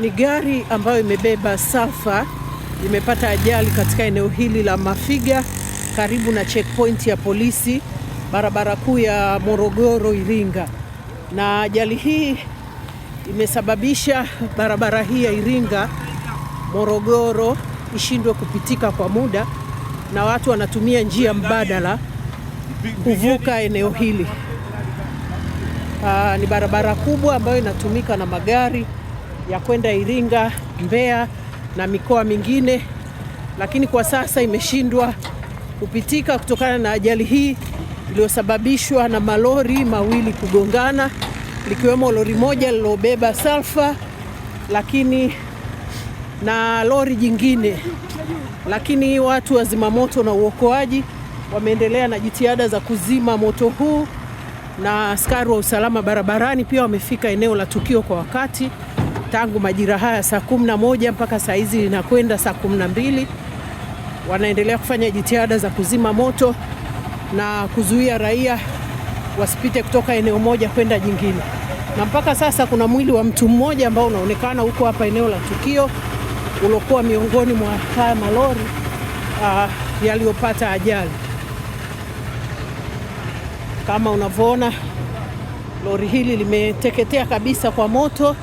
Ni gari ambayo imebeba sulfur imepata ajali katika eneo hili la Mafiga karibu na checkpoint ya polisi barabara kuu ya Morogoro Iringa. Na ajali hii imesababisha barabara hii ya Iringa Morogoro ishindwe kupitika kwa muda na watu wanatumia njia mbadala kuvuka eneo hili. Ni barabara kubwa ambayo inatumika na magari ya kwenda Iringa, Mbeya na mikoa mingine, lakini kwa sasa imeshindwa kupitika kutokana na ajali hii iliyosababishwa na malori mawili kugongana, likiwemo lori moja lilobeba sulfur lakini na lori jingine. Lakini watu wa zimamoto na uokoaji wameendelea na jitihada za kuzima moto huu, na askari wa usalama barabarani pia wamefika eneo la tukio kwa wakati tangu majira haya saa 11 mpaka saa hizi linakwenda saa 12. Wanaendelea kufanya jitihada za kuzima moto na kuzuia raia wasipite kutoka eneo moja kwenda jingine. Na mpaka sasa kuna mwili wa mtu mmoja ambao unaonekana huko hapa eneo la tukio, uliokuwa miongoni mwa haya malori yaliyopata ajali. Kama unavyoona, lori hili limeteketea kabisa kwa moto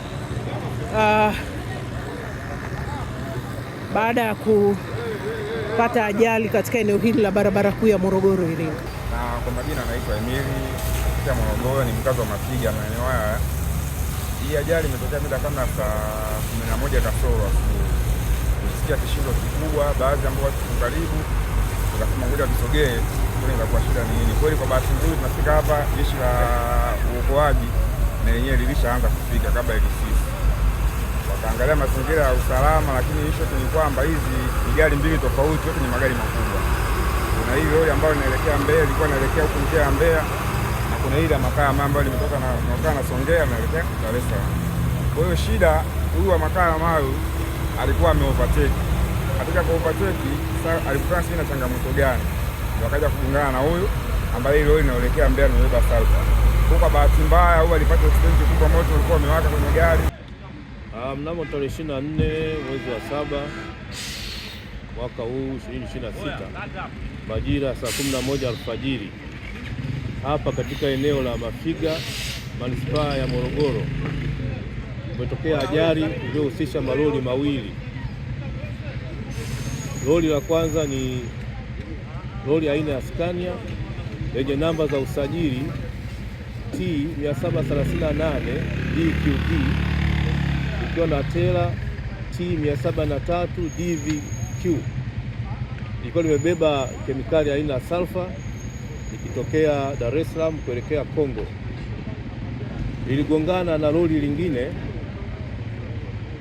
baada ya kupata ajali katika eneo hili la barabara kuu ya Morogoro Iringa. Na kwa majina anaitwa Emili ya Morogoro, ni mkazi wa Mafiga maeneo haya. Hii ajali imetokea mida kama saa 11 kasoro asubuhi. Tulisikia kishindo kikubwa, baadhi ambao watu karibu tukasema ngoja tusogee tuone kwa shida ni nini. Kweli kwa bahati nzuri tunafika hapa, jeshi la uokoaji na yenyewe lilishaanza kufika kabla ya sisi. Wakaangalia mazingira ya usalama, lakini hicho ni kwamba hizi ni gari mbili tofauti, yote ni magari makubwa. Kuna hii lori ambayo inaelekea Mbeya, ilikuwa inaelekea huko njia ya Mbeya, na kuna ile ya makaa ambayo limetoka na Songea inaelekea Dar es Salaam. Kwa hiyo shida, huyu wa makaa mayo alikuwa ameovertake. Katika kuovertake alikutana na changamoto gani? Ndio akaja kugongana na huyu ambaye ile lori inaelekea Mbeya na beba sulfur. Kwa bahati mbaya huyu alipata accident kubwa, moto ulikuwa umewaka kwenye gari. Mnamo tarehe 24 mwezi wa 7 mwaka huu 2026 majira saa 11 alfajiri hapa katika eneo la Mafiga manispaa ya Morogoro umetokea ajali iliyohusisha malori mawili. Lori la kwanza ni lori aina ya Scania lenye namba za usajili T 738 DQD ikiwa na tela T 703 DVQ, ilikuwa limebeba kemikali aina ya sulfur ikitokea Dar es Salaam kuelekea Kongo. Iligongana na lori lingine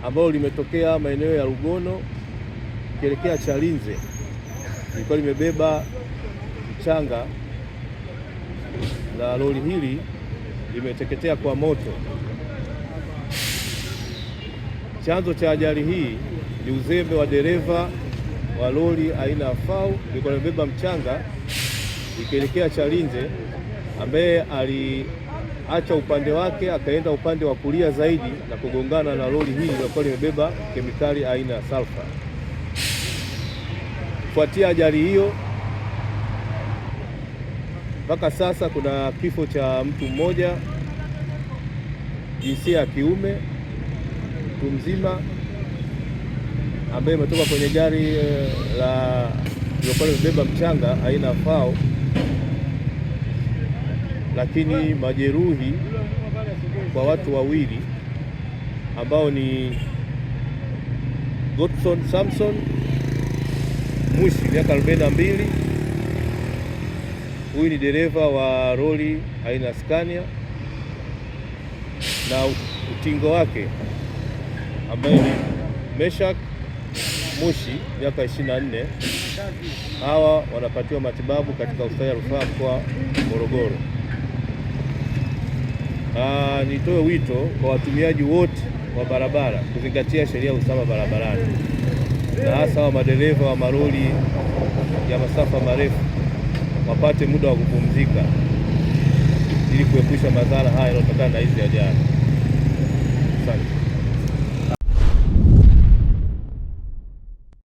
ambalo limetokea maeneo ya Rugono kuelekea Chalinze, ilikuwa limebeba mchanga, na lori hili limeteketea kwa moto. Chanzo cha ajali hii ni uzembe wa dereva wa lori aina ya FAU ilikuwa imebeba mchanga ikielekea Chalinze, ambaye aliacha upande wake akaenda upande wa kulia zaidi na kugongana na lori hili lilikuwa limebeba kemikali aina ya sulfur. Kufuatia ajali hiyo, mpaka sasa kuna kifo cha mtu mmoja jinsia ya kiume, mtu mzima ambaye ametoka kwenye gari la lilikuwa limebeba mchanga aina ya FAU, lakini majeruhi kwa watu wawili ambao ni Godson Samson Mushi miaka 42. Huyu ni dereva wa lori aina Scania, na utingo wake ambaye ni Meshak Mushi miaka 24. Hawa wanapatiwa matibabu katika hospitali ya rufaa mkoa Morogoro. Nitoe wito kwa watumiaji wote wa barabara kuzingatia sheria ya usalama barabarani, na hasa wa madereva wa malori ya masafa marefu wapate muda wa kupumzika ili kuepusha madhara haya yanayotokana na hizi ajali. Asante.